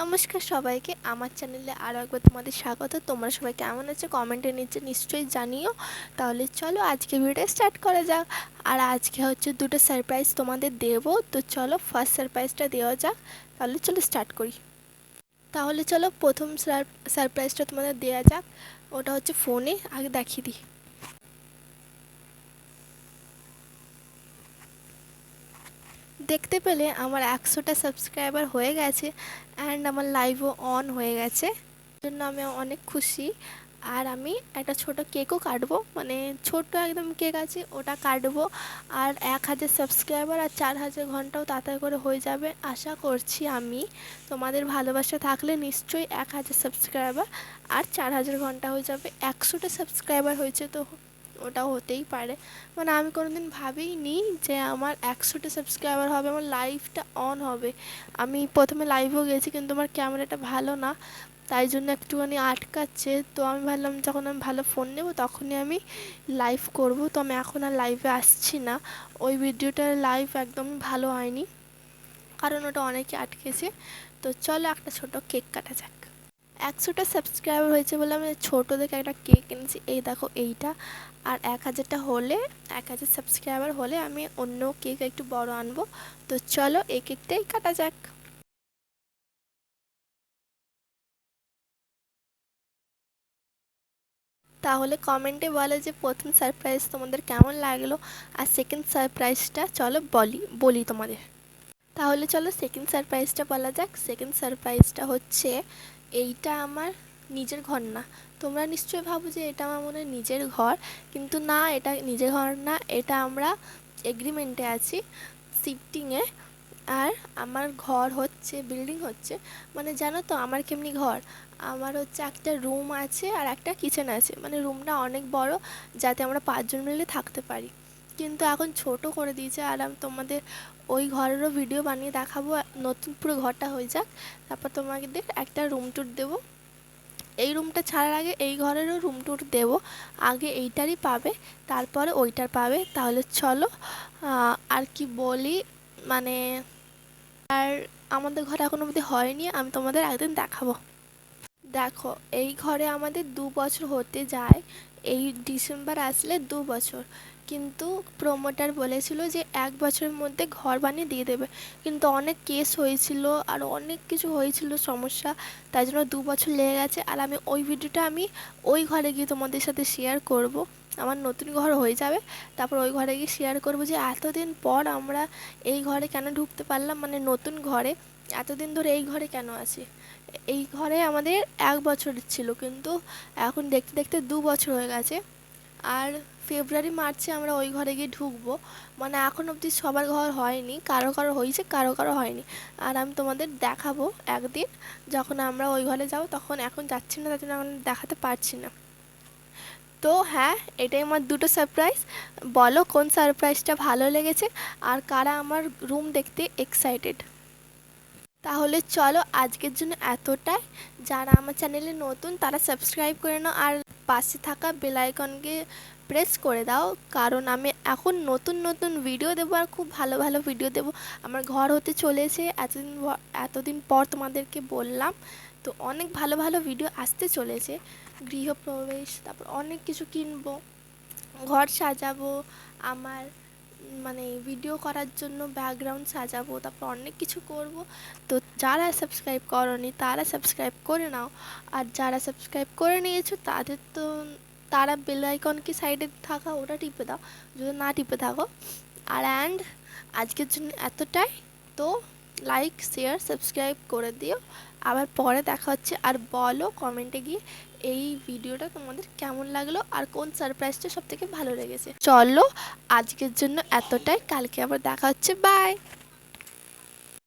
নমস্কার সবাইকে আমার চ্যানেলে আরও একবার তোমাদের স্বাগত। তোমরা সবাই কেমন আছো কমেন্টের নিচে নিশ্চয়ই জানিও। তাহলে চলো আজকে ভিডিও স্টার্ট করা যাক। আর আজকে হচ্ছে দুটো সারপ্রাইজ তোমাদের দেবো, তো চলো ফার্স্ট সারপ্রাইজটা দেওয়া যাক। তাহলে চলো স্টার্ট করি। তাহলে চলো প্রথম সারপ্রাইজটা তোমাদের দেওয়া যাক। ওটা হচ্ছে ফোনে, আগে দেখিয়ে দিই। দেখতে পেলে আমার 100টা সাবস্ক্রাইবার হয়ে গেছে অ্যান্ড আমার লাইভও অন হয়ে গেছে, জন্য আমি অনেক খুশি। আর আমি একটা ছোট কেকও কাটবো, মানে ছোট একদম কেক আছে ওটা কাটবো। আর 1000 সাবস্ক্রাইবার আর 4000 ঘন্টাও তাড়াতাড়ি করে হয়ে যাবে আশা করছি আমি। তোমাদের ভালোবাসা থাকলে নিশ্চয়ই 1000 সাবস্ক্রাইবার আর 4000 ঘন্টা হয়ে যাবে। 100টা সাবস্ক্রাইবার হয়েছে তো ওটাও হতেই পারে। মানে আমি কোনোদিন ভাবিনি যে আমার 100টা সাবস্ক্রাইবার হবে, আমার লাইভটা অন হবে। আমি প্রথমে লাইভেও গেছি কিন্তু আমার ক্যামেরাটা ভালো না, তাই জন্য একটুখানি আটকাচ্ছে। তো আমি ভাবলাম যখন আমি ভালো ফোন নেব তখনই আমি লাইভ করব। তো আমি এখন আর লাইভে আসছি না। ওই ভিডিওটার লাইভ একদমই ভালো হয়নি, কারণ ওটা অনেকে আটকেছে। তো চলো একটা ছোট কেক কাটা যাক। 100টা সাবস্ক্রাইবার হয়েছে বলে আমি ছোটো দেখে একটা কেক কিনেছি, এই দেখো এইটা। আর 1000টা হলে, 1000 সাবস্ক্রাইবার হলে আমি অন্য কেক একটু বড় আনবো। তো চলো এই কেকটাই কাটা যাক। তাহলে কমেন্টে বলো যে প্রথম সারপ্রাইজ তোমাদের কেমন লাগলো, আর সেকেন্ড সারপ্রাইজটা চলো বলি তোমাদের। তাহলে চলো সেকেন্ড সারপ্রাইজটা বলা যাক। সেকেন্ড সারপ্রাইজটা হচ্ছে এইটা আমার নিজের ঘর না। তোমরা নিশ্চয়ই ভাবো যে এটা আমার মনে হয় নিজের ঘর, কিন্তু না, এটা নিজের ঘর না, এটা আমরা এগ্রিমেন্টে আছি শিফটিংয়ে। আর আমার ঘর হচ্ছে, বিল্ডিং হচ্ছে, মানে জানো তো আমার কেমনি ঘর। আমার হচ্ছে একটা রুম আছে আর একটা কিচেন আছে, মানে রুমটা অনেক বড় যাতে আমরা 5জন মিলে থাকতে পারি, কিন্তু এখন ছোট করে দিয়েছে। আর আমি তোমাদের ওই ঘরেরও ভিডিও বানিয়ে দেখাবো, নতুন পুরো ঘরটা হয়ে যাক, তারপর তোমাদের একটা রুম ট্যুর দেবো। এই রুমটা ছাড়ার আগে এই ঘরেরও রুম ট্যুর দেবো। আগে এইটারই পাবে, তারপরে ওইটার পাবে। তাহলে চলো আর কি বলি, মানে আর আমাদের ঘরে এখনো অবধি হয়নি, আমি তোমাদের একদিন দেখাবো। দেখো এই ঘরে আমাদের 2 বছর হতে যায়, এই ডিসেম্বর আসলে 2 বছর। কিন্তু প্রোমোটার বলেছিল যে 1 বছরের মধ্যে ঘর বানিয়ে দিয়ে দেবে, কিন্তু অনেক কেস হয়েছিল আর অনেক কিছু হয়েছিল সমস্যা, তাই জন্য 2 বছর লেগে গেছে। আর আমি ওই ভিডিওটা আমি ওই ঘরে গিয়ে তোমাদের সাথে শেয়ার করব। আমার নতুন ঘর হয়ে যাবে, তারপর ওই ঘরে গিয়ে শেয়ার করব যে এতদিন পর আমরা এই ঘরে কেন ঢুকতে পারলাম, মানে নতুন ঘরে এতদিন ধরে এই ঘরে কেন আছি। এই ঘরে আমাদের 1 বছর ছিল, কিন্তু এখন দেখতে দেখতে 2 বছর হয়ে গেছে। আর ফেব্রুয়ারি মার্চে আমরা ওই ঘরে গিয়ে ঢুকবো। মানে এখন অবধি সবার ঘর হয়নি, কারো কারো হয়েছে, কারো কারো হয়নি। আর আমি তোমাদের দেখাবো একদিন যখন আমরা ওই ঘরে যাব, তখন এখন যাচ্ছি না তার জন্য আমি দেখাতে পারছি না। তো হ্যাঁ, এটাই আমার দুটো সারপ্রাইজ। বলো কোন সারপ্রাইজটা ভালো লেগেছে আর কারা আমার রুম দেখতে এক্সাইটেড। তাহলে চলো আজকের জন্য এতটাই। যারা আমার চ্যানেলে নতুন তারা সাবস্ক্রাইব করে নাও আর পাশে থাকা বেল আইকনকে প্রেস করে দাও, কারণ আমি এখন নতুন নতুন ভিডিও দেবো আর খুব ভালো ভালো ভিডিও দেবো। আমার ঘর হতে চলেছে, এতদিন পর তোমাদেরকে বললাম, তো অনেক ভালো ভালো ভিডিও আসতে চলেছে। গৃহপ্রবেশ, তারপর অনেক কিছু কিনবো, ঘর সাজাবো, আমার মানে ভিডিও করার জন্য ব্যাকগ্রাউন্ড সাজাবো, তারপর অনেক কিছু করব। তো যারা সাবস্ক্রাইব করনি তারা সাবস্ক্রাইব করে নাও, আর যারা সাবস্ক্রাইব করে নিয়েছো তাদের তো তারা বেল আইকন কি সাইডে থাকা ওটা টিপে দাও যদি না টিপে থাকো। আর আজকের জন্য এতটাই। তো লাইক শেয়ার সাবস্ক্রাইব করে দিও, আবার পরে দেখা হচ্ছে। আর বলো কমেন্টে গিয়ে এই ভিডিওটা তোমাদের কেমন লাগলো আর কোন সারপ্রাইজটা সব থেকে ভালো লেগেছে। চলো আজকের জন্য এতটাই, কালকে আবার দেখা হচ্ছে, বাই।